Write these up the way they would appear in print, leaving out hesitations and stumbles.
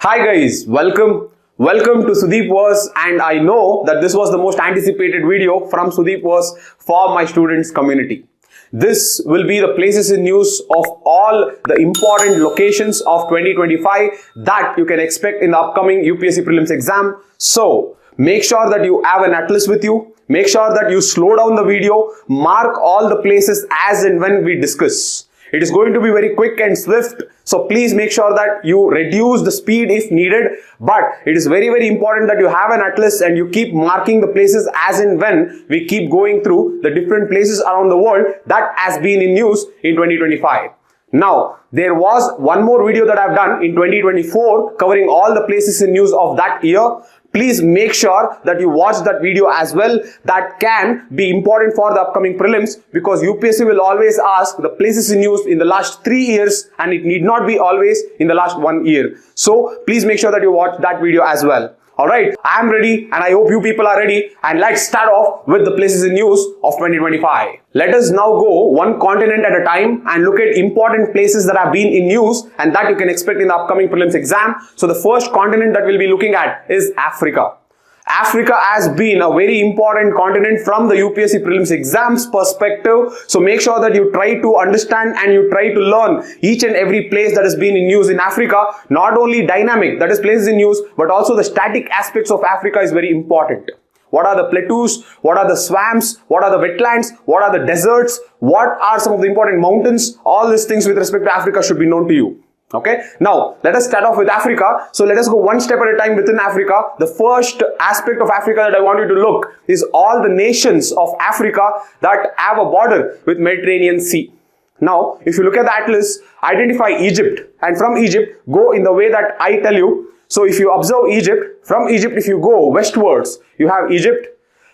Hi guys, welcome to Sudeepverse, and I know that this was the most anticipated video from Sudeepverse for my students community. This will be the places in news of all the important locations of 2025 that you can expect in the upcoming UPSC Prelims exam. So make sure that you have an atlas with you. Make sure that you slow down the video, mark all the places as and when we discuss. It is going to be very quick and swift, so please make sure that you reduce the speed if needed. But it is very important that you have an atlas and you keep marking the places as and when we keep going through the different places around the world that has been in news in 2025. Now, there was one more video that I've done in 2024 covering all the places in news of that year. Please make sure that you watch that video as well. That can be important for the upcoming prelims, because UPSC will always ask the places in news in the last 3 years, and it need not be always in the last 1 year. So please make sure that you watch that video as well. Alright, I am ready and I hope you people are ready, and let's start off with the places in news of 2025. Let us now go one continent at a time and look at important places that have been in news and that you can expect in the upcoming prelims exam. So the first continent that we'll be looking at is Africa. Africa has been a very important continent from the UPSC Prelims exams perspective. So make sure that you try to understand and you try to learn each and every place that has been in news in Africa. Not only dynamic, that is places in news, but also the static aspects of Africa is very important. What are the plateaus? What are the swamps? What are the wetlands? What are the deserts? What are some of the important mountains? All these things with respect to Africa should be known to you. Okay, now let us start off with Africa. So let us go one step at a time within Africa. The first aspect of Africa that I want you to look is all the nations of Africa that have a border with Mediterranean Sea. Now, if you look at the atlas, identify Egypt, and from Egypt, go in the way that I tell you. So if you observe Egypt, from Egypt, if you go westwards, you have Egypt,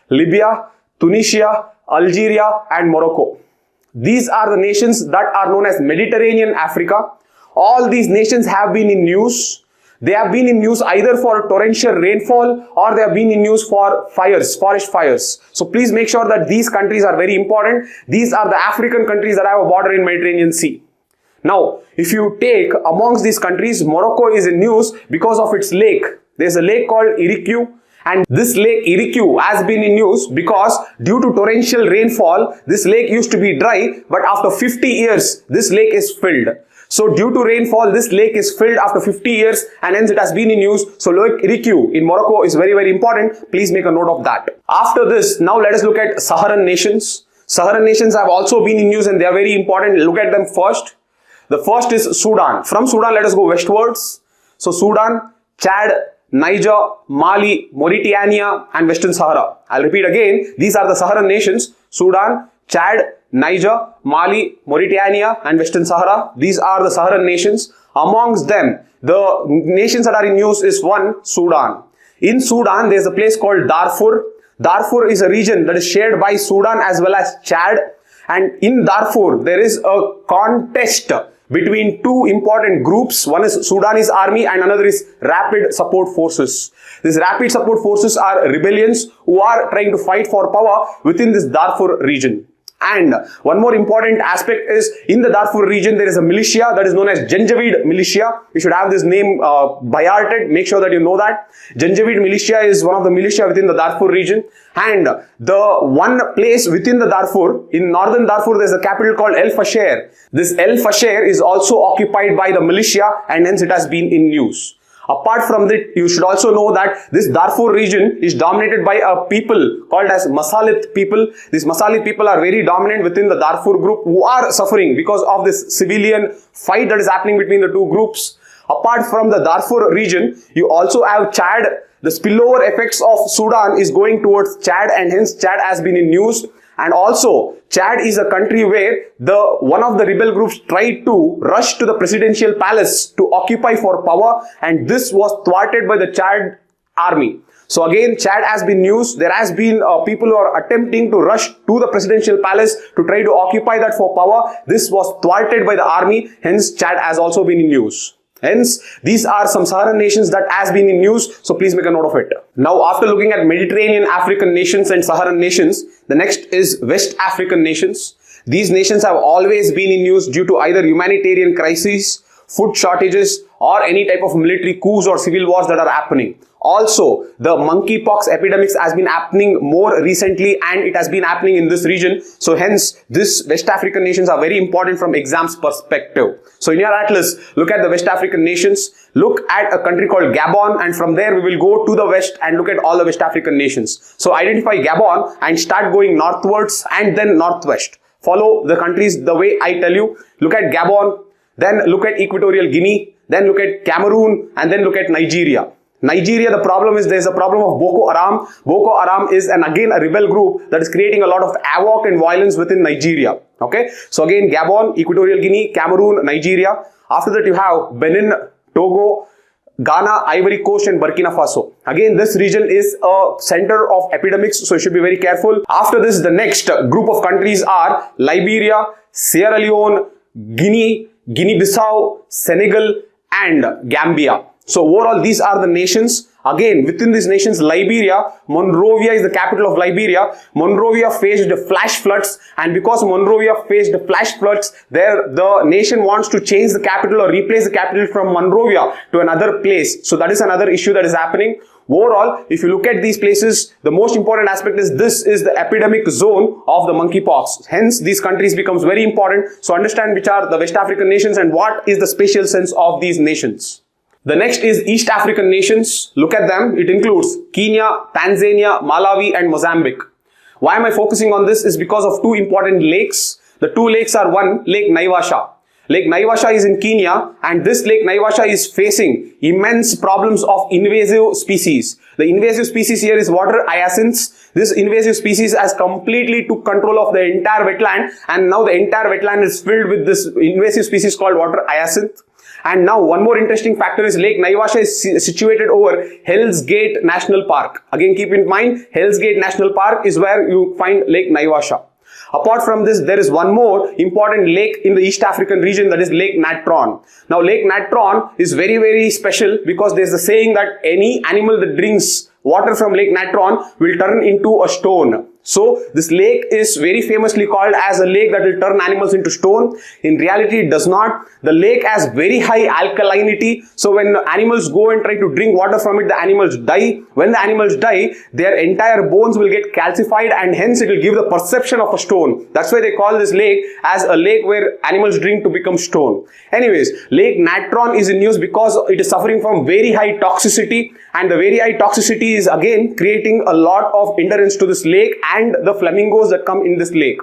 Libya, Tunisia, Algeria, and Morocco. These are the nations that are known as Mediterranean Africa. All these nations have been in news. They have been in news either for torrential rainfall or they have been in news for fires, forest fires. So please make sure that these countries are very important. These are the African countries that have a border in Mediterranean Sea. Now, if you take amongst these countries, Morocco is in news because of its lake. There's a lake called Irique, and this lake Irique has been in news because due to torrential rainfall, this lake used to be dry, but after 50 years, this lake is filled. So due to rainfall, this lake is filled after 50 years, and hence it has been in news. So Lake Irique in Morocco is very important. Please make a note of that. After this, now let us look at Saharan nations. Saharan nations have also been in news and they are very important. Look at them first. The first is Sudan. From Sudan, let us go westwards. So Sudan, Chad, Niger, Mali, Mauritania, and Western Sahara. I'll repeat again. These are the Saharan nations. Sudan, Chad, Niger, Mali, Mauritania, and Western Sahara. These are the Saharan nations. Amongst them, the nations that are in news is one, Sudan. In Sudan, there is a place called Darfur. Darfur is a region that is shared by Sudan as well as Chad. And in Darfur, there is a contest between two important groups. One is Sudanese army and another is Rapid Support Forces. These Rapid Support Forces are rebellions who are trying to fight for power within this Darfur region. And one more important aspect is in the Darfur region, there is a militia that is known as Janjaweed militia. You should have this name by hearted. Make sure that you know that. Janjaweed militia is one of the militia within the Darfur region. And the one place within the Darfur, in northern Darfur, there is a capital called El Fasher. This El Fasher is also occupied by the militia, and hence it has been in news. Apart from that, you should also know that this Darfur region is dominated by a people called as Masalit people. These Masalit people are very dominant within the Darfur group, who are suffering because of this civilian fight that is happening between the two groups. Apart from the Darfur region, you also have Chad. The spillover effects of Sudan is going towards Chad, and hence Chad has been in news. And also, Chad is a country where one of the rebel groups tried to rush to the presidential palace to occupy for power, and this was thwarted by the Chad army. So again, Chad has been news. There has been people who are attempting to rush to the presidential palace to try to occupy that for power. This was thwarted by the army. Hence, Chad has also been in news. Hence, these are some Saharan nations that has been in news, so please make a note of it. Now, after looking at Mediterranean African nations and Saharan nations, the next is West African nations. These nations have always been in news due to either humanitarian crises, food shortages, or any type of military coups or civil wars that are happening. Also, the monkeypox epidemics has been happening more recently and it has been happening in this region. So hence, these West African nations are very important from exams perspective. So in your atlas, look at the West African nations, look at a country called Gabon, and from there we will go to the west and look at all the West African nations. So identify Gabon and start going northwards and then northwest. Follow the countries the way I tell you. Look at Gabon, then look at Equatorial Guinea, then look at Cameroon, and then look at Nigeria. Nigeria, the problem is there's a problem of Boko Haram. Boko Haram is again a rebel group that is creating a lot of havoc and violence within Nigeria. Okay, so again Gabon, Equatorial Guinea, Cameroon, Nigeria. After that you have Benin, Togo, Ghana, Ivory Coast and Burkina Faso. Again, this region is a center of epidemics, so you should be very careful. After this, the next group of countries are Liberia, Sierra Leone, Guinea, Guinea-Bissau, Senegal and Gambia. So overall, these are the nations. Again, within these nations, Liberia, Monrovia is the capital of Liberia. Monrovia faced flash floods, and because Monrovia faced flash floods, the nation wants to change the capital or replace the capital from Monrovia to another place. So that is another issue that is happening. Overall, if you look at these places, the most important aspect is this is the epidemic zone of the monkeypox. Hence, these countries becomes very important. So understand which are the West African nations and what is the spatial sense of these nations. The next is East African nations. Look at them. It includes Kenya, Tanzania, Malawi and Mozambique. Why am I focusing on this? Is because of two important lakes. The two lakes are one, Lake Naivasha. Lake Naivasha is in Kenya, and this Lake Naivasha is facing immense problems of invasive species. The invasive species here is water hyacinths. This invasive species has completely took control of the entire wetland, and now the entire wetland is filled with this invasive species called water hyacinth. And now one more interesting factor is Lake Naivasha is situated over Hell's Gate National Park. Again, keep in mind, Hell's Gate National Park is where you find Lake Naivasha. Apart from this, there is one more important lake in the East African region, that is Lake Natron. Now, Lake Natron is very, very special because there is a saying that any animal that drinks water from Lake Natron will turn into a stone. So this lake is very famously called as a lake that will turn animals into stone. In reality, it does not. The lake has very high alkalinity. So when animals go and try to drink water from it, the animals die. When the animals die, their entire bones will get calcified and hence it will give the perception of a stone. That's why they call this lake as a lake where animals drink to become stone. Anyways, Lake Natron is in news because it is suffering from very high toxicity, and the very high toxicity is again creating a lot of hindrance to this lake and the flamingos that come in this lake.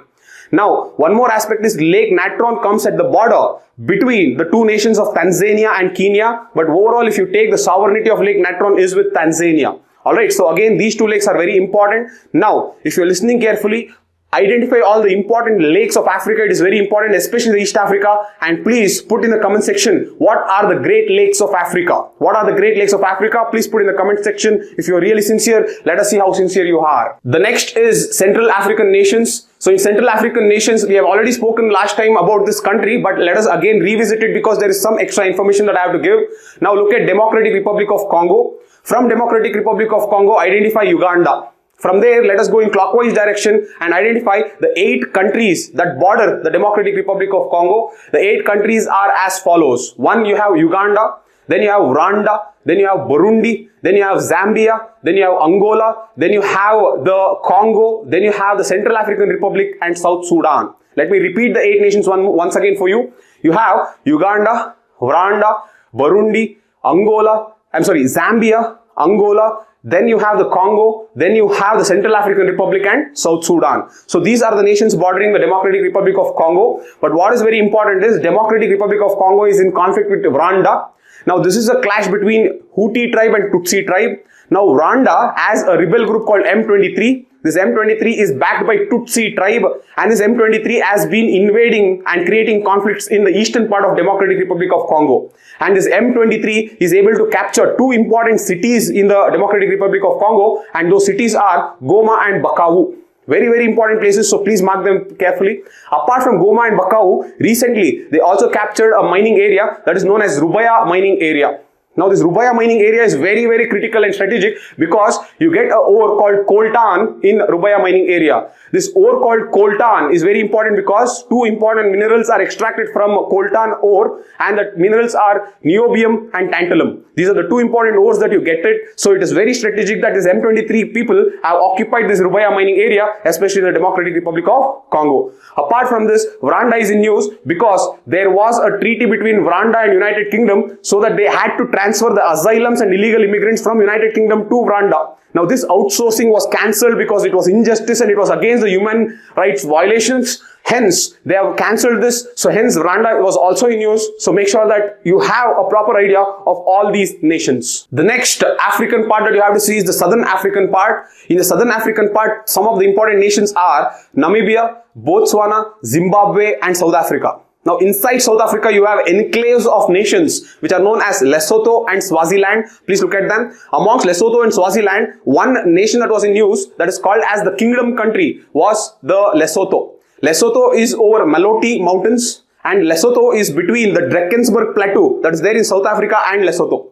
Now, one more aspect is Lake Natron comes at the border between the two nations of Tanzania and Kenya, but overall if you take the sovereignty of Lake Natron is with Tanzania. Alright, so again these two lakes are very important. Now, if you are listening carefully, identify all the important lakes of Africa. It is very important, especially East Africa, and please put in the comment section what are the great lakes of Africa. What are the great lakes of Africa? Please put in the comment section. If you are really sincere, let us see how sincere you are. The next is Central African nations. So in Central African nations, we have already spoken last time about this country, but let us again revisit it because there is some extra information that I have to give. Now look at Democratic Republic of Congo. From Democratic Republic of Congo, identify Uganda. From there, let us go in clockwise direction and identify the 8 countries that border the Democratic Republic of Congo. The 8 countries are as follows. 1, you have Uganda, then you have Rwanda, then you have Burundi, then you have Zambia, then you have Angola, then you have the Congo, then you have the Central African Republic and South Sudan. Let me repeat the 8 nations once again for you. You have Uganda, Rwanda, Burundi, Zambia, Angola, then you have the Congo, then you have the Central African Republic and South Sudan. So these are the nations bordering the Democratic Republic of Congo. But what is very important is Democratic Republic of Congo is in conflict with Rwanda. Now this is a clash between Hutu tribe and Tutsi tribe. Now Rwanda has a rebel group called M23. This M23 is backed by Tutsi tribe, and this M23 has been invading and creating conflicts in the eastern part of Democratic Republic of Congo. And this M23 is able to capture 2 important cities in the Democratic Republic of Congo, and those cities are Goma and Bukavu. Very, very important places, so please mark them carefully. Apart from Goma and Bukavu, recently they also captured a mining area that is known as Rubaya mining area. Now this Rubaya mining area is very, very critical and strategic because you get an ore called coltan in Rubaya mining area. This ore called coltan is very important because two important minerals are extracted from coltan ore, and the minerals are niobium and tantalum. These are the two important ores that you get it. So it is very strategic that these M23 people have occupied this Rubaya mining area, especially in the Democratic Republic of Congo. Apart from this, Rwanda is in news because there was a treaty between Rwanda and United Kingdom so that they had to transfer the asylums and illegal immigrants from United Kingdom to Rwanda. Now this outsourcing was cancelled because it was injustice and it was against the human rights violations. Hence, they have cancelled this. So hence, Rwanda was also in news. So make sure that you have a proper idea of all these nations. The next African part that you have to see is the Southern African part. In the Southern African part, some of the important nations are Namibia, Botswana, Zimbabwe, and South Africa. Now inside South Africa, you have enclaves of nations which are known as Lesotho and Swaziland. Please look at them. Amongst Lesotho and Swaziland, one nation that was in news that is called as the Kingdom country was the Lesotho. Lesotho is over Maloti Mountains, and Lesotho is between the Drakensberg Plateau that is there in South Africa and Lesotho.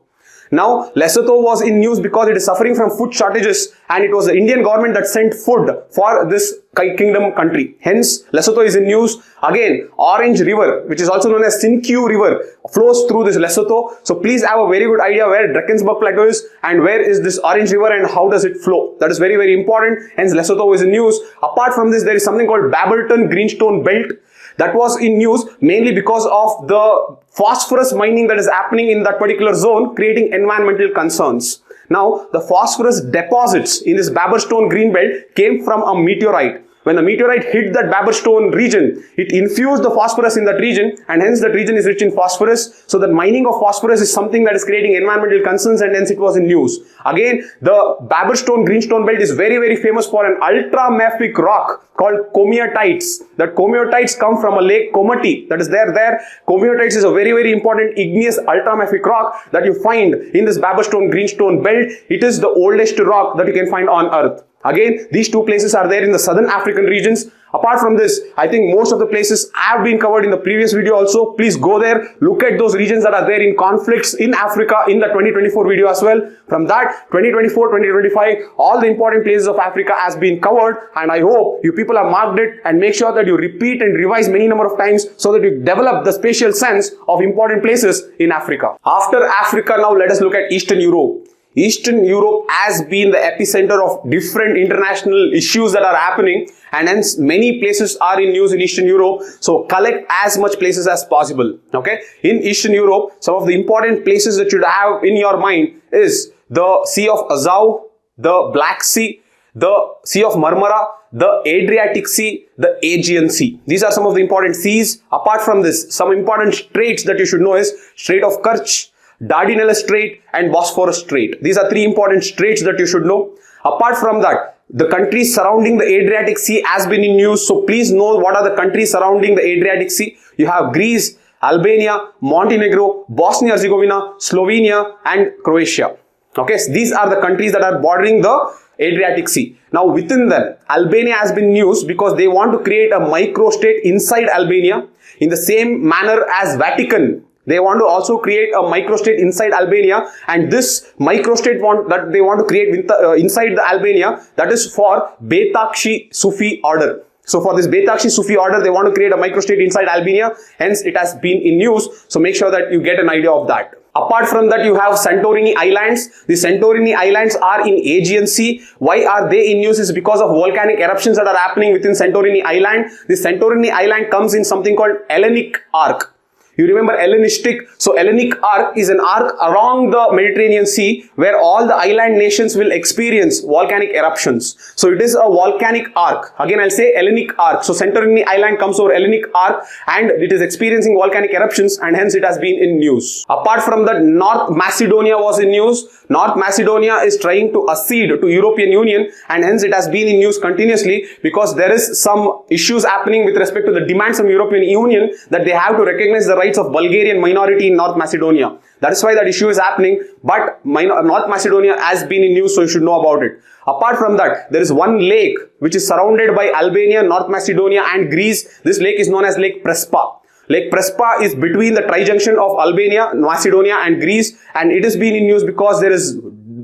Now, Lesotho was in news because it is suffering from food shortages, and it was the Indian government that sent food for this kingdom country. Hence, Lesotho is in news. Again, Orange River, which is also known as Sinkyu River, flows through this Lesotho. So please have a very good idea where Drakensberg Plateau is and where is this Orange River and how does it flow. That is very, very important. Hence, Lesotho is in news. Apart from this, there is something called Barberton Greenstone Belt. That was in news mainly because of the phosphorus mining that is happening in that particular zone, creating environmental concerns. Now, the phosphorus deposits in this Barberton green belt came from a meteorite. When the meteorite hit that Barberton region, it infused the phosphorus in that region, and hence that region is rich in phosphorus. So that mining of phosphorus is something that is creating environmental concerns, and hence it was in news. Again, the Barberton Greenstone Belt is very, very famous for an ultramafic rock called comiotites. That comiotites come from a lake Komati that is there. Comiotites is a very, very important igneous ultramafic rock that you find in this Barberton Greenstone Belt. It is the oldest rock that you can find on earth. Again, these two places are there in the southern African regions. Apart from this, I think most of the places have been covered in the previous video also. Please go there, look at those regions that are there in conflicts in Africa in the 2024 video as well. From that, 2024, 2025, all the important places of Africa has been covered, and I hope you people have marked it, and make sure that you repeat and revise many number of times so that you develop the spatial sense of important places in Africa. After Africa, now let us look at Eastern Europe. Eastern Europe has been the epicenter of different international issues that are happening, and hence many places are in news in Eastern Europe. So collect as much places as possible. Okay, in Eastern Europe, some of the important places that you should have in your mind is the Sea of Azov, the Black Sea, the Sea of Marmara, the Adriatic Sea, the Aegean Sea. These are some of the important seas. Apart from this, some important straits that you should know is Strait of Kerch, Dardanelles Strait, and Bosphorus Strait. These are three important straits that you should know. Apart from that, the countries surrounding the Adriatic Sea has been in news. So please know what are the countries surrounding the Adriatic Sea. You have Greece, Albania, Montenegro, Bosnia-Herzegovina, Slovenia, and Croatia. Okay, so these are the countries that are bordering the Adriatic Sea. Now within them, Albania has been news because they want to create a microstate inside Albania in the same manner as Vatican. They want to also create a microstate inside Albania, and this microstate that they want to create inside the Albania, that is for Betakshi Sufi order. So for this Betakshi Sufi order, they want to create a microstate inside Albania. Hence, it has been in news. So make sure that you get an idea of that. Apart from that, you have Santorini Islands. The Santorini Islands are in Aegean Sea. Why are they in news? Is because of volcanic eruptions that are happening within Santorini Island. The Santorini Island comes in something called Hellenic arc. You remember Hellenistic? So Hellenic arc is an arc around the Mediterranean Sea where all the island nations will experience volcanic eruptions. So it is a volcanic arc. Again, I'll say Hellenic arc. So Santorini Island comes over Hellenic arc and it is experiencing volcanic eruptions, and hence it has been in news. Apart from that, North Macedonia was in news. North Macedonia is trying to accede to European Union, and hence it has been in news continuously because there is some issues happening with respect to the demands from European Union that they have to recognize the rights of Bulgarian minority in North Macedonia. That is why that issue is happening, but North Macedonia has been in news, so you should know about it. Apart from that, there is one lake which is surrounded by Albania, North Macedonia and Greece. This lake is known as Lake Prespa. Lake Prespa is between the tri-junction of Albania, Macedonia and Greece, and it has been in news because there is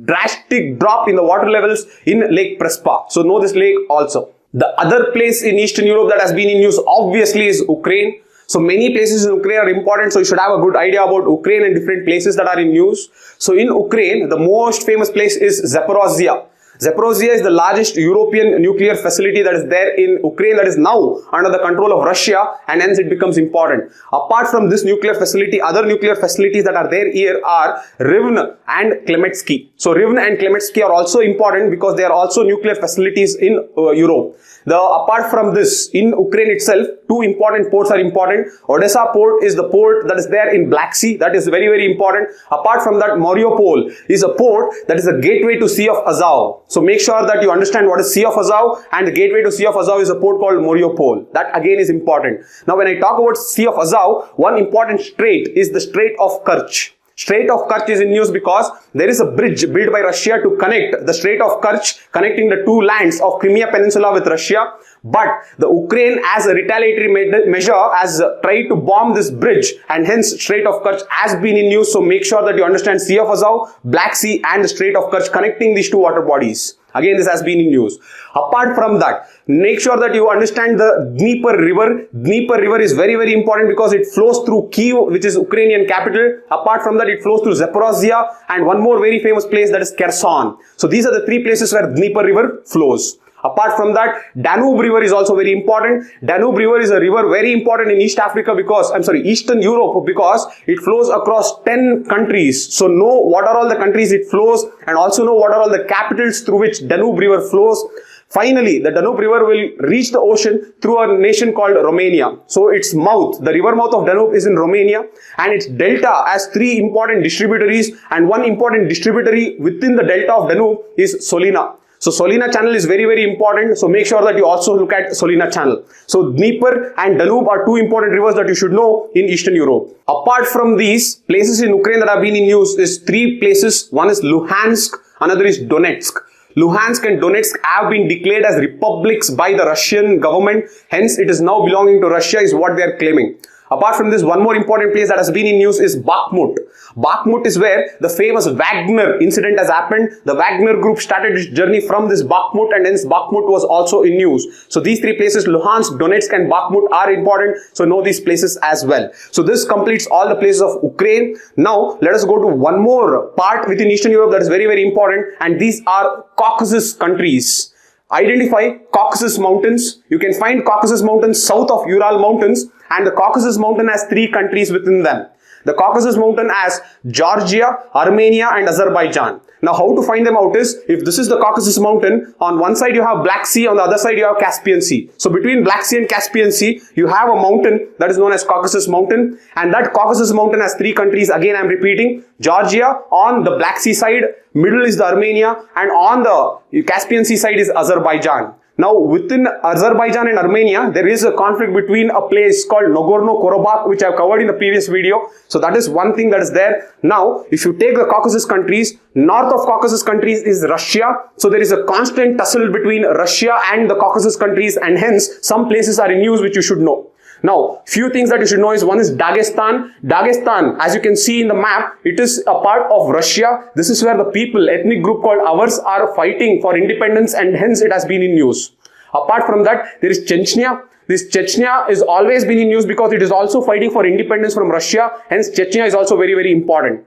drastic drop in the water levels in Lake Prespa. So know this lake also. The other place in Eastern Europe that has been in news obviously is Ukraine. So many places in Ukraine are important, so you should have a good idea about Ukraine and different places that are in news. So in Ukraine, the most famous place is Zaporozhye. Zaporozhye is the largest European nuclear facility that is there in Ukraine, that is now under the control of Russia, and hence it becomes important. Apart from this nuclear facility, other nuclear facilities that are there here are Rivne and Klemetsky. So Rivne and Klemetsky are also important because they are also nuclear facilities in Europe. Apart from this, in Ukraine itself, two important ports are important. Odessa port is the port that is there in Black Sea. That is very, very important. Apart from that, Mariupol is a port that is a gateway to Sea of Azov. So make sure that you understand what is Sea of Azov, and the gateway to Sea of Azov is a port called Mariupol. That again is important. Now when I talk about Sea of Azov, one important strait is the Strait of Kerch. Strait of Kerch is in news because there is a bridge built by Russia to connect the Strait of Kerch, connecting the two lands of Crimea Peninsula with Russia. But the Ukraine, as a retaliatory measure, has tried to bomb this bridge, and hence Strait of Kerch has been in news. So make sure that you understand Sea of Azov, Black Sea and the Strait of Kerch, connecting these two water bodies. Again, this has been in news. Apart from that, make sure that you understand the Dnieper River. Dnieper River is very, very important because it flows through Kyiv, which is Ukrainian capital. Apart from that, it flows through Zaporozhye and one more very famous place, that is Kherson. So these are the three places where Dnieper River flows. Apart from that, Danube River is also very important. Danube River is a river very important in Eastern Europe, because it flows across 10 countries. So know what are all the countries it flows, and also know what are all the capitals through which Danube River flows. Finally, the Danube River will reach the ocean through a nation called Romania. So its mouth, the river mouth of Danube, is in Romania, and its delta has three important distributaries, and one important distributary within the delta of Danube is Solina. So Solina channel is very, very important. So make sure that you also look at Solina channel. So Dnieper and Danube are two important rivers that you should know in Eastern Europe. Apart from these, places in Ukraine that have been in news is three places. One is Luhansk, another is Donetsk. Luhansk and Donetsk have been declared as republics by the Russian government. Hence, it is now belonging to Russia is what they are claiming. Apart from this, one more important place that has been in news is Bakhmut. Bakhmut is where the famous Wagner incident has happened. The Wagner group started its journey from this Bakhmut, and hence Bakhmut was also in news. So these three places, Luhansk, Donetsk and Bakhmut, are important. So know these places as well. So this completes all the places of Ukraine. Now let us go to one more part within Eastern Europe that is very, very important, and these are Caucasus countries. Identify Caucasus Mountains. You can find Caucasus Mountains south of Ural Mountains, and the Caucasus Mountain has three countries within them. The Caucasus Mountain has Georgia, Armenia and Azerbaijan. Now how to find them out is, if this is the Caucasus Mountain, on one side you have Black Sea, on the other side you have Caspian Sea. So between Black Sea and Caspian Sea, you have a mountain that is known as Caucasus Mountain, and that Caucasus Mountain has three countries. Again, I am repeating: Georgia on the Black Sea side, middle is the Armenia, and on the Caspian Sea side is Azerbaijan. Now within Azerbaijan and Armenia, there is a conflict between a place called Nagorno-Karabakh, which I have covered in the previous video. So that is one thing that is there. Now if you take the Caucasus countries, north of Caucasus countries is Russia. So there is a constant tussle between Russia and the Caucasus countries, and hence some places are in news which you should know. Now, few things that you should know is, one is Dagestan. Dagestan, as you can see in the map, it is a part of Russia. This is where the people, ethnic group called Avars, are fighting for independence, and hence it has been in news. Apart from that, there is Chechnya. This Chechnya is always been in news because it is also fighting for independence from Russia. Hence, Chechnya is also very, very important.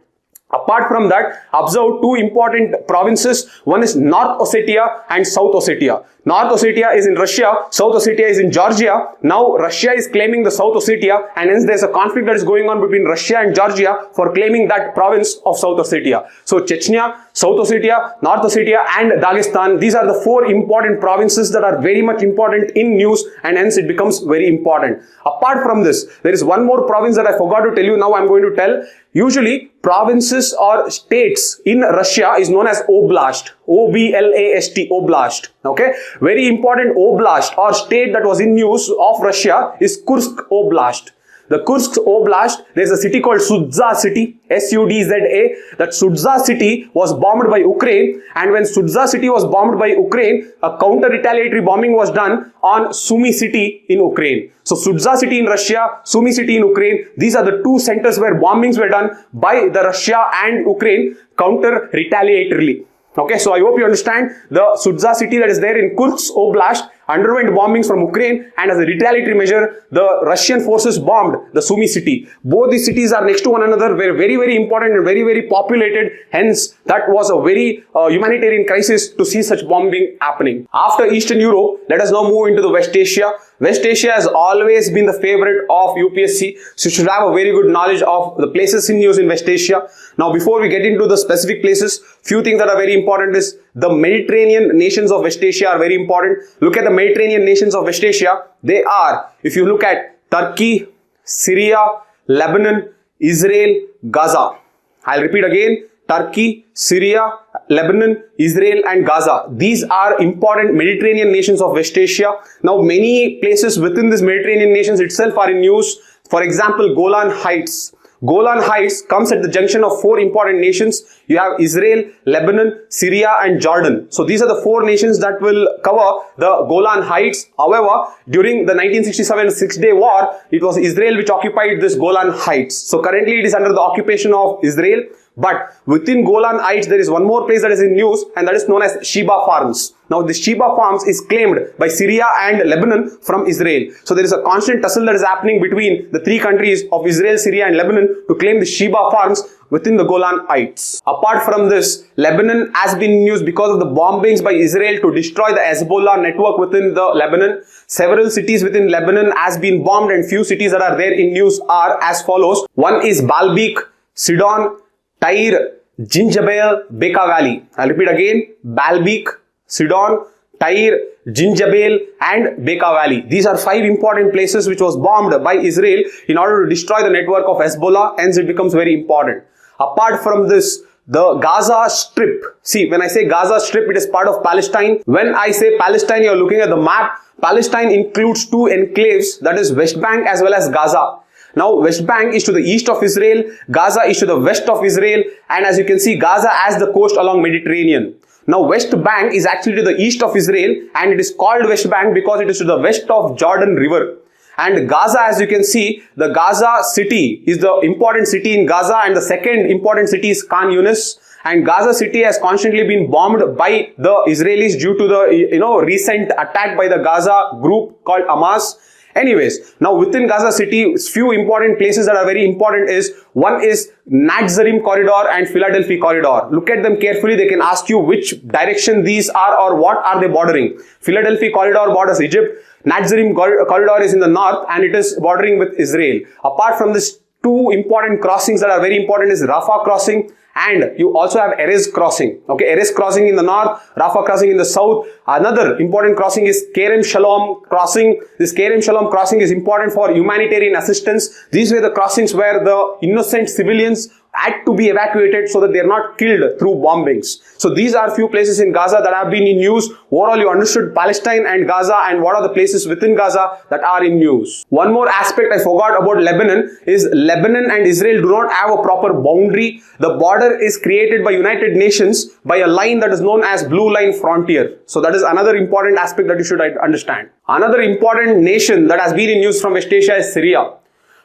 Apart from that, observe two important provinces. One is North Ossetia and South Ossetia. North Ossetia is in Russia, South Ossetia is in Georgia. Now Russia is claiming the South Ossetia, and hence there is a conflict that is going on between Russia and Georgia for claiming that province of South Ossetia. So Chechnya, South Ossetia, North Ossetia and Dagestan, these are the four important provinces that are very much important in news, and hence it becomes very important. Apart from this, there is one more province that I forgot to tell you. Now I am going to tell. Usually provinces or states in Russia is known as Oblast. O-B-L-A-S-T, Oblast. Okay. Very important oblast or state that was in news of Russia is Kursk Oblast. The Kursk Oblast, there's a city called Sudza city, S-U-D-Z-A. That Sudza city was bombed by Ukraine, and when Sudza city was bombed by Ukraine, a counter-retaliatory bombing was done on Sumy city in Ukraine. So Sudza city in Russia, Sumy city in Ukraine, these are the two centers where bombings were done by the Russia and Ukraine counter-retaliatorily. Okay, so I hope you understand the Sudza city that is there in Kursk Oblast underwent bombings from Ukraine, and as a retaliatory measure, the Russian forces bombed the Sumy city. Both these cities are next to one another, were very, very important and very, very populated. Hence, that was a very humanitarian crisis to see such bombing happening. After Eastern Europe, let us now move into the West Asia. West Asia has always been the favorite of UPSC, so you should have a very good knowledge of the places in news in West Asia. Now, before we get into the specific places, few things that are very important is the Mediterranean nations of West Asia are very important. Look at the Mediterranean nations of West Asia. They are, if you look at Turkey, Syria, Lebanon, Israel, Gaza. I'll repeat again. Turkey, Syria, Lebanon, Israel and Gaza. These are important Mediterranean nations of West Asia. Now, many places within this Mediterranean nations itself are in news. For example, Golan Heights. Golan Heights comes at the junction of four important nations. You have Israel, Lebanon, Syria and Jordan. So these are the four nations that will cover the Golan Heights. However, during the 1967 Six-Day War, it was Israel which occupied this Golan Heights. So currently it is under the occupation of Israel. But within Golan Heights, there is one more place that is in news, and that is known as Sheba Farms. Now, this Sheba Farms is claimed by Syria and Lebanon from Israel. So, there is a constant tussle that is happening between the three countries of Israel, Syria and Lebanon to claim the Sheba Farms within the Golan Heights. Apart from this, Lebanon has been in news because of the bombings by Israel to destroy the Hezbollah network within the Lebanon. Several cities within Lebanon has been bombed, and few cities that are there in news are as follows. One is Baalbek, Sidon, Tyre, Jinjabel, Bekaa Valley. I'll repeat again. Baalbek, Sidon, Tyre, Jinjabel and Bekaa Valley. These are five important places which was bombed by Israel in order to destroy the network of Hezbollah. Hence it becomes very important. Apart from this, the Gaza Strip. See, when I say Gaza Strip, it is part of Palestine. When I say Palestine, you are looking at the map. Palestine includes two enclaves, that is West Bank as well as Gaza. Now, West Bank is to the east of Israel, Gaza is to the west of Israel, and as you can see, Gaza has the coast along Mediterranean. Now, West Bank is actually to the east of Israel, and it is called West Bank because it is to the west of Jordan River. And Gaza, as you can see, the Gaza city is the important city in Gaza, and the second important city is Khan Yunis. And Gaza city has constantly been bombed by the Israelis due to the recent attack by the Gaza group called Hamas. Anyways, now within Gaza city, few important places that are very important is, one is Natron corridor and Philadelphia corridor. Look at them carefully. They can ask you which direction these are or what are they bordering. Philadelphia corridor borders Egypt. Natron corridor is in the north and it is bordering with Israel. Apart from this, two important crossings that are very important is Rafah crossing, and you also have Erez crossing. Okay, Erez crossing in the north, Rafah crossing in the south. Another important crossing is Kerem Shalom crossing. This Kerem Shalom crossing is important for humanitarian assistance. These were the crossings where the innocent civilians had to be evacuated so that they are not killed through bombings. So these are few places in Gaza that have been in news. Overall, you understood Palestine and Gaza and what are the places within Gaza that are in news. One more aspect I forgot about Lebanon is Lebanon and Israel do not have a proper boundary. The border is created by United Nations by a line that is known as Blue Line Frontier. So that is another important aspect that you should understand. Another important nation that has been in news from West Asia is Syria.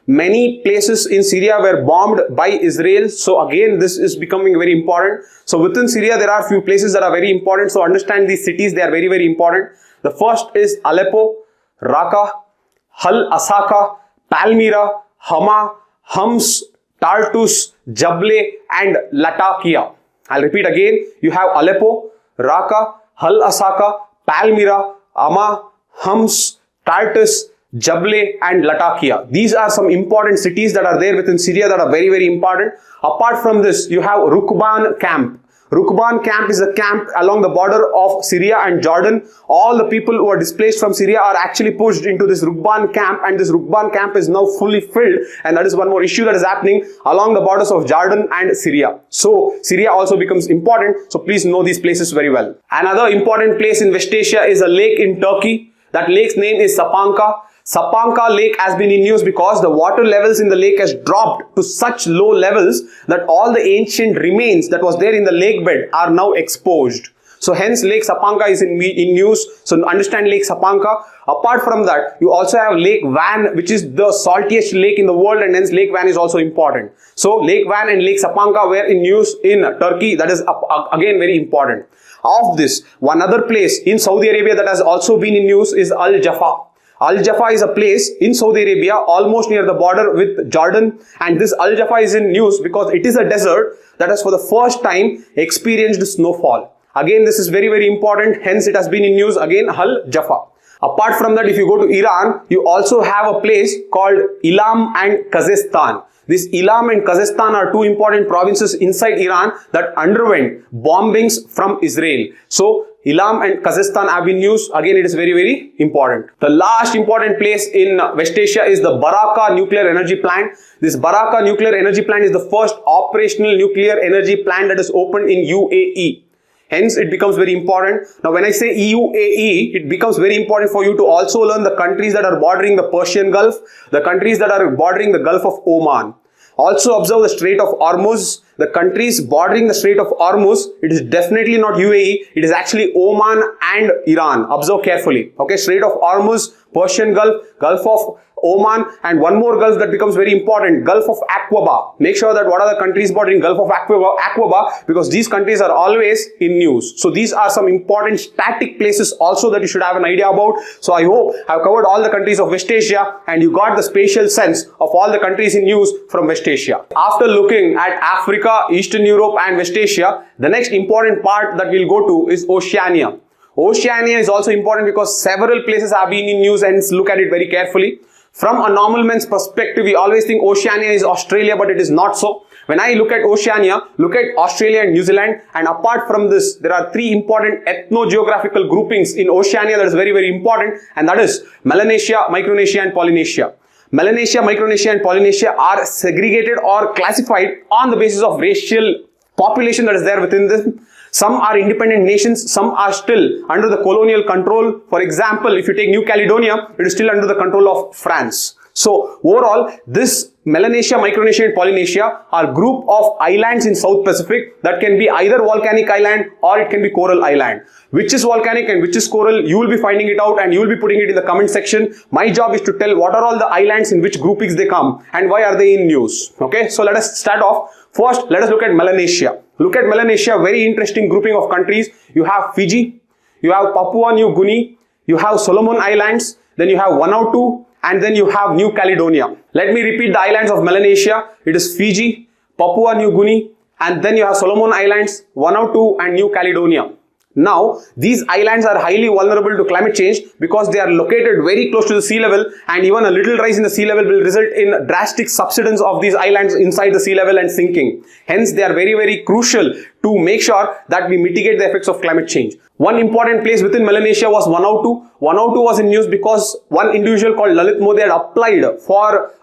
Many places in Syria were bombed by Israel. So again, this is becoming very important. So within Syria, there are few places that are very important. So understand these cities, they are very, very important. The first is Aleppo, Raqqa, Hal Asaka, Palmyra, Hama, Homs, Tartus, Jable and Latakia. I'll repeat again. You have Aleppo, Raqqa, Hal Asaka, Palmyra, Hama, Homs, Tartus, Jable and Latakia. These are some important cities that are there within Syria that are very, very important. Apart from this, you have Rukban camp. Rukban camp is a camp along the border of Syria and Jordan. All the people who are displaced from Syria are actually pushed into this Rukban camp, and this Rukban camp is now fully filled, and that is one more issue that is happening along the borders of Jordan and Syria. So Syria also becomes important, so please know these places very well. Another important place in West Asia is a lake in Turkey. That lake's name is Sapanka. Sapanka Lake has been in news because the water levels in the lake has dropped to such low levels that all the ancient remains that was there in the lake bed are now exposed. So hence Lake Sapanka is in news. So understand Lake Sapanka. Apart from that, you also have Lake Van, which is the saltiest lake in the world, and hence Lake Van is also important. So Lake Van and Lake Sapanka were in news in Turkey. That is again very important. Of this, one other place in Saudi Arabia that has also been in news is Al-Jawf. Al-Jawf is a place in Saudi Arabia almost near the border with Jordan, and this Al-Jawf is in news because it is a desert that has for the first time experienced snowfall. Again, this is very, very important. Hence, it has been in news again, Al-Jawf. Apart from that, if you go to Iran, you also have a place called Elam and Kazakhstan. This Elam and Kazakhstan are two important provinces inside Iran that underwent bombings from Israel. So, Elam and Kazakhstan have been used. Again, it is very, very important. The last important place in West Asia is the Baraka nuclear energy plant. This Baraka nuclear energy plant is the first operational nuclear energy plant that is opened in UAE. Hence, it becomes very important. Now, when I say UAE, it becomes very important for you to also learn the countries that are bordering the Persian Gulf, the countries that are bordering the Gulf of Oman. Also observe the Strait of Hormuz. The countries bordering the Strait of Hormuz, it is definitely not UAE. It is actually Oman and Iran. Observe carefully. Okay, Strait of Hormuz, Persian Gulf, Gulf of Oman, and one more Gulf that becomes very important, Gulf of Aqaba. Make sure that what are the countries bordering Gulf of Aqaba, because these countries are always in news. So these are some important static places also that you should have an idea about. So I hope I've covered all the countries of West Asia and you got the spatial sense of all the countries in news from West Asia. After looking at Africa, Eastern Europe and West Asia, the next important part that we'll go to is Oceania. Oceania is also important because several places have been in news, and look at it very carefully. From a normal man's perspective, we always think Oceania is Australia, but it is not so. When I look at Oceania, look at Australia and New Zealand, and apart from this, there are three important ethno-geographical groupings in Oceania that is very, very important, and that is Melanesia, Micronesia and Polynesia. Melanesia, Micronesia and Polynesia are segregated or classified on the basis of racial population that is there within them. Some are independent nations, some are still under the colonial control. For example, if you take New Caledonia, it is still under the control of France. So overall, this Melanesia, Micronesia and Polynesia are group of islands in South Pacific that can be either volcanic island or it can be coral island. Which is volcanic and which is coral, you will be finding it out and you will be putting it in the comment section. My job is to tell what are all the islands in which groupings they come and why are they in news. Okay, so let us start off. First, let us look at Melanesia. Look at Melanesia, very interesting grouping of countries. You have Fiji, you have Papua New Guinea, you have Solomon Islands, then you have Vanuatu, and then you have New Caledonia. Let me repeat the islands of Melanesia. It is Fiji, Papua New Guinea, and then you have Solomon Islands, Vanuatu, and New Caledonia. Now, these islands are highly vulnerable to climate change because they are located very close to the sea level, and even a little rise in the sea level will result in drastic subsidence of these islands inside the sea level and sinking. Hence, they are very, very crucial to make sure that we mitigate the effects of climate change. One important place within Melanesia was Vanuatu. Vanuatu was in news because one individual called Lalit Modi had applied for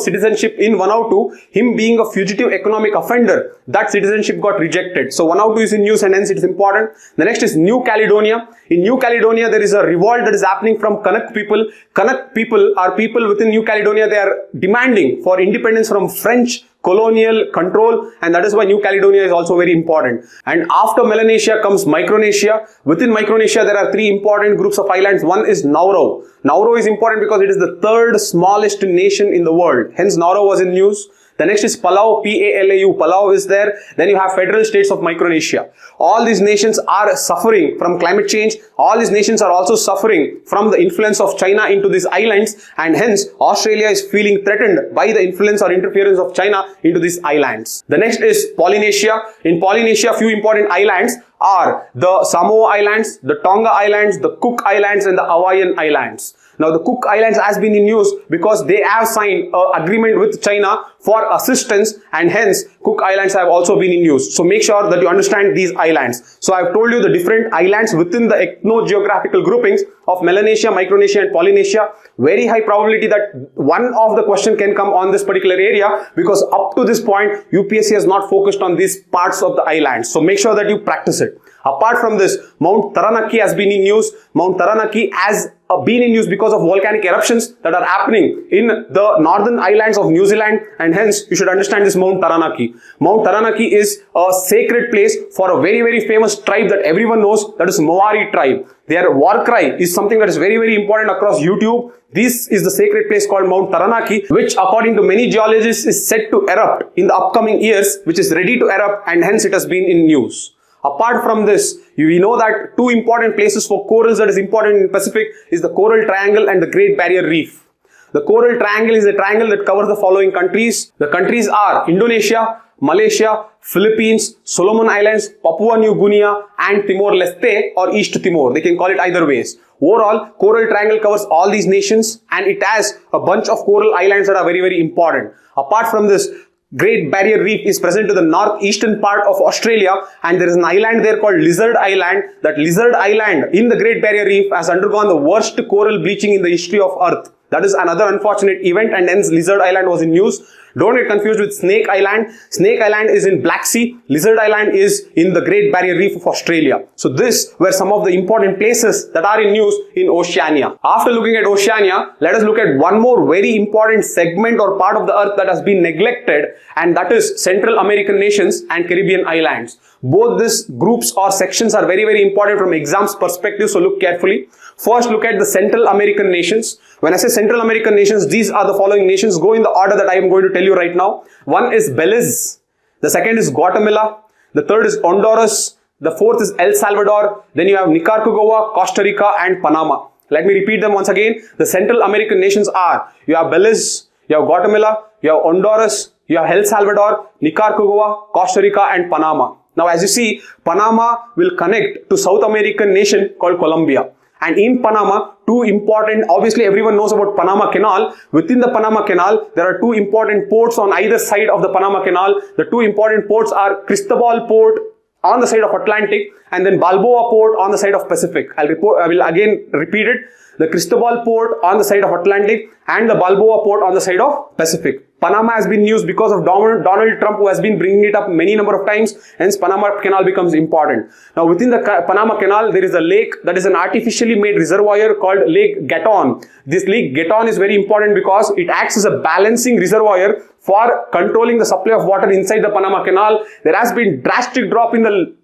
citizenship in Vanuatu. Him being a fugitive economic offender, that citizenship got rejected. So Vanuatu is in news and hence it is important. The next is New Caledonia. In New Caledonia, there is a revolt that is happening from Kanak people. Kanak people are people within New Caledonia. They are demanding for independence from French colonial control, and that is why New Caledonia is also very important. And after Melanesia comes Micronesia. Within Micronesia, there are three important groups of islands. One is Nauru. Nauru is important because it is the third smallest nation in the world. Hence, Nauru was in news. The next is Palau, P-A-L-A-U. Palau is there. Then you have federal states of Micronesia. All these nations are suffering from climate change. All these nations are also suffering from the influence of China into these islands, and hence Australia is feeling threatened by the influence or interference of China into these islands. The next is Polynesia. In Polynesia, few important islands are the Samoa Islands, the Tonga Islands, the Cook Islands and the Hawaiian Islands. Now, the Cook Islands has been in news because they have signed an agreement with China for assistance, and hence Cook Islands have also been in news. So make sure that you understand these islands. So I have told you the different islands within the ethno-geographical groupings of Melanesia, Micronesia and Polynesia. Very high probability that one of the question can come on this particular area because up to this point UPSC has not focused on these parts of the islands. So make sure that you practice it. Apart from this, Mount Taranaki has been in news. Mount Taranaki has been in news because of volcanic eruptions that are happening in the northern islands of New Zealand, and hence you should understand this Mount Taranaki. Mount Taranaki is a sacred place for a very, very famous tribe that everyone knows, that is Maori tribe. Their war cry is something that is very, very important across YouTube. This is the sacred place called Mount Taranaki, which according to many geologists is set to erupt in the upcoming years, which is ready to erupt, and hence it has been in news. Apart from this, we know that two important places for corals that is important in Pacific is the Coral Triangle and the Great Barrier Reef. The Coral Triangle is a triangle that covers the following countries. The countries are Indonesia, Malaysia, Philippines, Solomon Islands, Papua New Guinea and Timor-Leste or East Timor. They can call it either ways. Overall, Coral Triangle covers all these nations and it has a bunch of coral islands that are very, very important. Apart from this, Great Barrier Reef is present to the northeastern part of Australia, and there is an island there called Lizard Island. That Lizard Island in the Great Barrier Reef has undergone the worst coral bleaching in the history of Earth. That is another unfortunate event, and hence Lizard Island was in news. Don't get confused with Snake Island. Snake Island is in Black Sea. Lizard Island is in the Great Barrier Reef of Australia. So these were some of the important places that are in news in Oceania. After looking at Oceania, let us look at one more very important segment or part of the earth that has been neglected, and that is Central American nations and Caribbean islands. Both these groups or sections are very, very important from exams perspective, so look carefully. First, look at the Central American nations. When I say Central American nations, these are the following nations. Go in the order that I am going to tell you right now. One is Belize. The second is Guatemala. The third is Honduras. The fourth is El Salvador. Then you have Nicaragua, Costa Rica and Panama. Let me repeat them once again. The Central American nations are, you have Belize, you have Guatemala, you have Honduras, you have El Salvador, Nicaragua, Costa Rica and Panama. Now as you see, Panama will connect to South American nation called Colombia. And in Panama, two important, obviously everyone knows about Panama Canal. Within the Panama Canal, there are two important ports on either side of the Panama Canal. The two important ports are Cristobal Port on the side of Atlantic and then Balboa Port on the side of Pacific. I will again repeat it. The Cristobal Port on the side of Atlantic and the Balboa Port on the side of Pacific. Panama has been used because of Donald Trump, who has been bringing it up many number of times, hence Panama Canal becomes important. Now within the Panama Canal, there is a lake that is an artificially made reservoir called Lake Gatun. This Lake Gatun is very important because it acts as a balancing reservoir for controlling the supply of water inside the Panama Canal. There has been drastic drop in the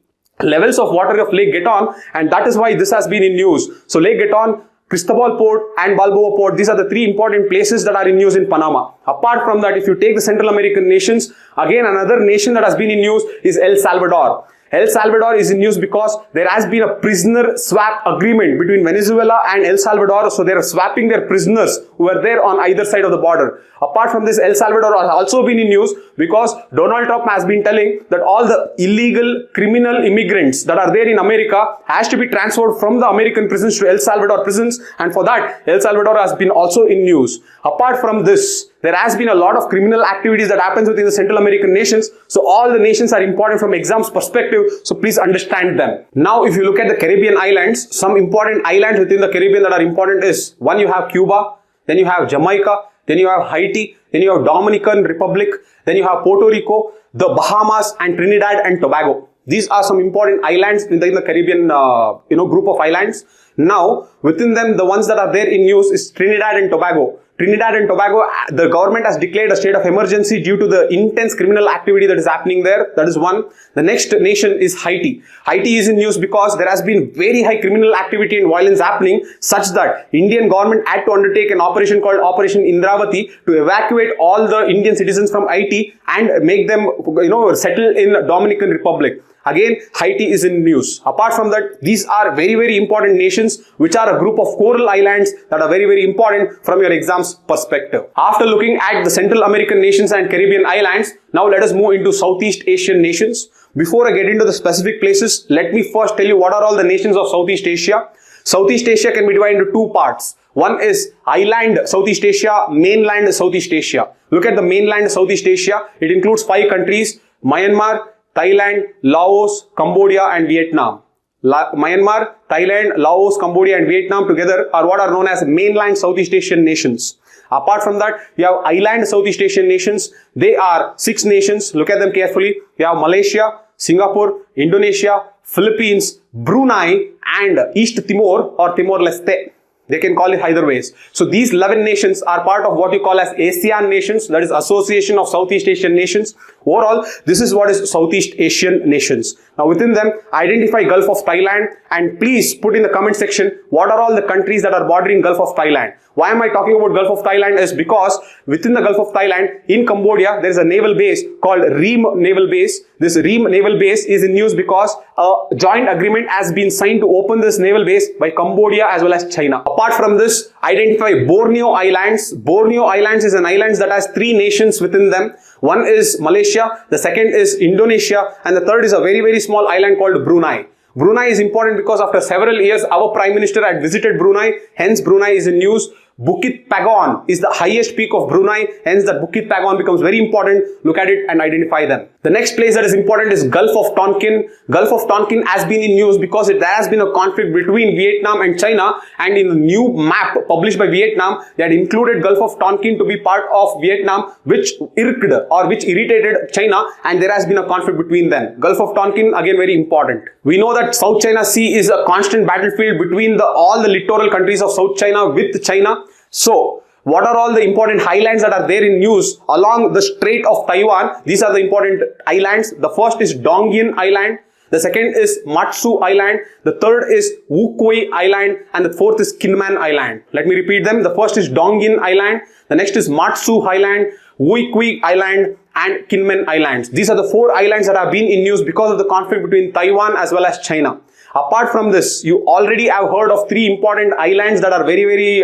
levels of water of Lake Gatun, and that is why this has been in news. So Lake Gatun, Cristobal Port and Balboa Port, these are the three important places that are in news in Panama. Apart from that, if you take the Central American nations, again another nation that has been in news is El Salvador. El Salvador is in news because there has been a prisoner swap agreement between Venezuela and El Salvador. So they are swapping their prisoners who are there on either side of the border. Apart from this, El Salvador has also been in news because Donald Trump has been telling that all the illegal criminal immigrants that are there in America has to be transferred from the American prisons to El Salvador prisons, and for that El Salvador has been also in news. Apart from this, there has been a lot of criminal activities that happens within the Central American nations. So all the nations are important from exams perspective. So please understand them. Now, if you look at the Caribbean islands, some important islands within the Caribbean that are important is, one, you have Cuba, then you have Jamaica, then you have Haiti, then you have Dominican Republic, then you have Puerto Rico, the Bahamas and Trinidad and Tobago. These are some important islands in the Caribbean group of islands. Now, within them, the ones that are there in news is Trinidad and Tobago. Trinidad and Tobago, the government has declared a state of emergency due to the intense criminal activity that is happening there. That is one. The next nation is Haiti. Haiti is in news because there has been very high criminal activity and violence happening, such that Indian government had to undertake an operation called Operation Indravati to evacuate all the Indian citizens from Haiti and make them, settle in Dominican Republic. Again, Haiti is in news. Apart from that, these are very, very important nations which are a group of coral islands that are very, very important from your exams perspective. After looking at the Central American nations and Caribbean islands, now let us move into Southeast Asian nations. Before I get into the specific places, let me first tell you what are all the nations of Southeast Asia. Southeast Asia can be divided into two parts. One is island Southeast Asia, mainland Southeast Asia. Look at the mainland Southeast Asia. It includes 5 countries: Myanmar, Thailand, Laos, Cambodia and Vietnam. Myanmar, Thailand, Laos, Cambodia and Vietnam together are what are known as mainland Southeast Asian nations. Apart from that, you have island Southeast Asian nations. They are 6 nations. Look at them carefully. You have Malaysia, Singapore, Indonesia, Philippines, Brunei, and East Timor or Timor-Leste. They can call it either ways. So these 11 nations are part of what you call as ASEAN nations, that is Association of Southeast Asian Nations. Overall, this is what is Southeast Asian nations. Now within them, identify Gulf of Thailand and please put in the comment section what are all the countries that are bordering Gulf of Thailand. Why am I talking about Gulf of Thailand is because within the Gulf of Thailand, in Cambodia, there is a naval base called Ream Naval Base. This Ream Naval Base is in news because a joint agreement has been signed to open this naval base by Cambodia as well as China. Apart from this, identify Borneo Islands. Borneo Islands is an island that has 3 nations within them. One is Malaysia, the second is Indonesia, and the third is a very, very small island called Brunei. Brunei is important because after several years, our Prime Minister had visited Brunei, hence Brunei is in news. Bukit Pagon is the highest peak of Brunei, hence that Bukit Pagon becomes very important. Look at it and identify them. The next place that is important is Gulf of Tonkin. Gulf of Tonkin has been in news because there has been a conflict between Vietnam and China, and in the new map published by Vietnam, they had included Gulf of Tonkin to be part of Vietnam, which irritated China, and there has been a conflict between them. Gulf of Tonkin, again very important. We know that South China Sea is a constant battlefield between all the littoral countries of South China with China. So, what are all the important highlands that are there in news along the Strait of Taiwan? These are the important islands. The first is Dongyin Island. The second is Matsu Island. The third is Wukui Island. And the fourth is Kinmen Island. Let me repeat them. The first is Dongyin Island. The next is Matsu Island, Wukui Island, and Kinmen Islands. These are the 4 islands that have been in news because of the conflict between Taiwan as well as China. Apart from this, you already have heard of 3 important islands that are very, very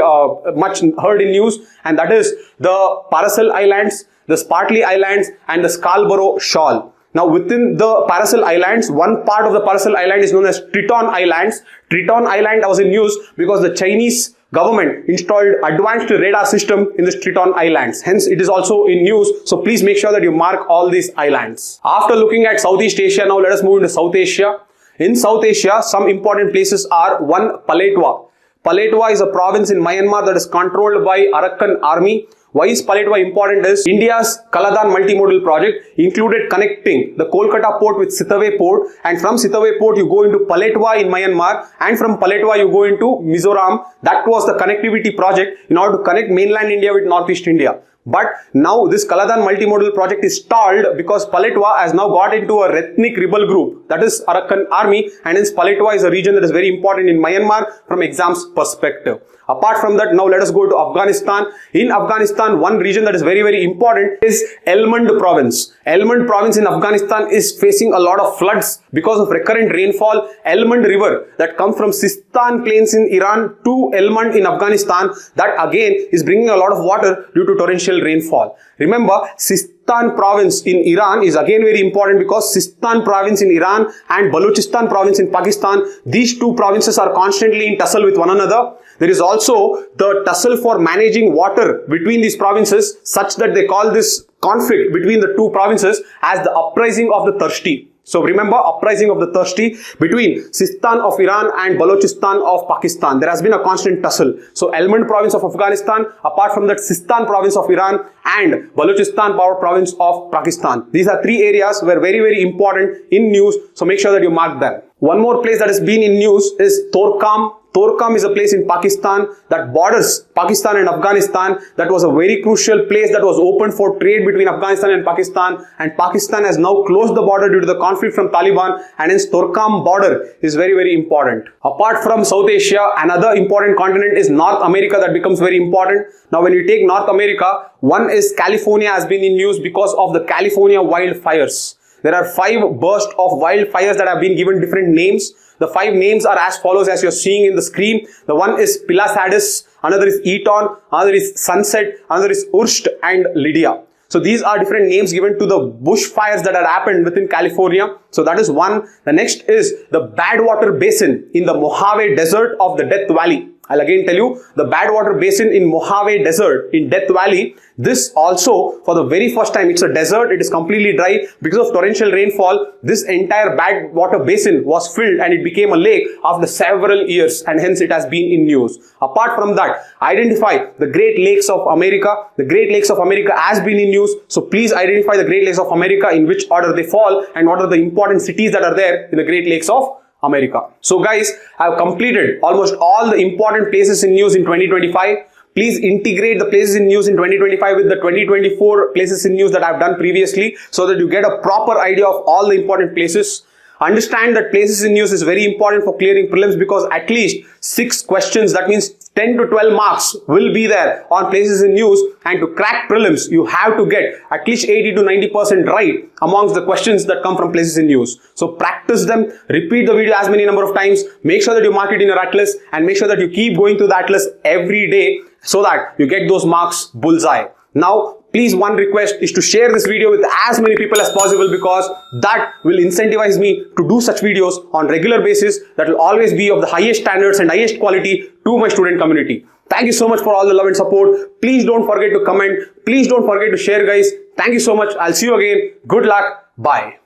much heard in news, and that is the Paracel Islands, the Spratly Islands, and the Scarborough Shoal. Now, within the Paracel Islands, one part of the Paracel Island is known as Triton Islands. Triton Island was in news because the Chinese government installed advanced radar system in the Triton Islands. Hence, it is also in news. So please make sure that you mark all these islands. After looking at Southeast Asia, now let us move into South Asia. In South Asia, some important places are one, Paletwa. Paletwa is a province in Myanmar that is controlled by Arakan army. Why is Paletwa important is India's Kaladan multimodal project included connecting the Kolkata port with Sitaway port, and from Sitaway port you go into Paletwa in Myanmar, and from Paletwa you go into Mizoram. That was the connectivity project in order to connect mainland India with Northeast India. But now this Kaladan multimodal project is stalled because Paletwa has now got into a ethnic rebel group, that is Arakan army, and hence Paletwa is a region that is very important in Myanmar from exams perspective. Apart from that, now let us go to Afghanistan. In Afghanistan, one region that is very, very important is Helmand province. Helmand province in Afghanistan is facing a lot of floods because of recurrent rainfall. Helmand river that comes from Sistan plains in Iran to Helmand in Afghanistan, that again is bringing a lot of water due to torrential rainfall. Remember, Sistan province in Iran is again very important because Sistan province in Iran and Balochistan province in Pakistan, these 2 provinces are constantly in tussle with one another. There is also the tussle for managing water between these provinces, such that they call this conflict between the 2 provinces as the uprising of the thirsty. So remember, uprising of the thirsty between Sistan of Iran and Balochistan of Pakistan. There has been a constant tussle. So Helmand province of Afghanistan, apart from that Sistan province of Iran and Balochistan province of Pakistan. These are 3 areas where very, very important in news. So make sure that you mark them. One more place that has been in news is Torkham. Torkham is a place in Pakistan that borders Pakistan and Afghanistan. That was a very crucial place that was open for trade between Afghanistan and Pakistan has now closed the border due to the conflict from Taliban, and hence Torkham border is very, very important. Apart from South Asia, another important continent is North America that becomes very important. Now when you take North America, one is California has been in news because of the California wildfires. There are 5 bursts of wildfires that have been given different names. The 5 names are as follows, as you're seeing in the screen. The one is Pilisadis, another is Eton, another is Sunset, another is Urst, and Lydia. So these are different names given to the bushfires that had happened within California. So that is one. The next is the Badwater Basin in the Mojave Desert of the Death Valley. I'll again tell you, the Badwater Basin in Mojave Desert in Death Valley, this also for the very first time, it's a desert, it is completely dry because of torrential rainfall. This entire Badwater Basin was filled and it became a lake after several years, and hence it has been in news. Apart from that, identify the Great Lakes of America. The Great Lakes of America has been in news, so please identify the Great Lakes of America, in which order they fall and what are the important cities that are there in the Great Lakes of America. So guys, I have completed almost all the important places in news in 2025. Please integrate the places in news in 2025 with the 2024 places in news that I've done previously, so that you get a proper idea of all the important places. Understand that places in news is very important for clearing prelims, because at least 6 questions, that means 10 to 12 marks will be there on places in news, and to crack prelims you have to get at least 80 to 90% right amongst the questions that come from places in news. So practice them, repeat the video as many number of times, make sure that you mark it in your atlas, and make sure that you keep going through the atlas every day so that you get those marks bullseye. Now, please, one request is to share this video with as many people as possible, because that will incentivize me to do such videos on regular basis that will always be of the highest standards and highest quality to my student community. Thank you so much for all the love and support. Please don't forget to comment. Please don't forget to share, guys. Thank you so much. I'll see you again. Good luck. Bye.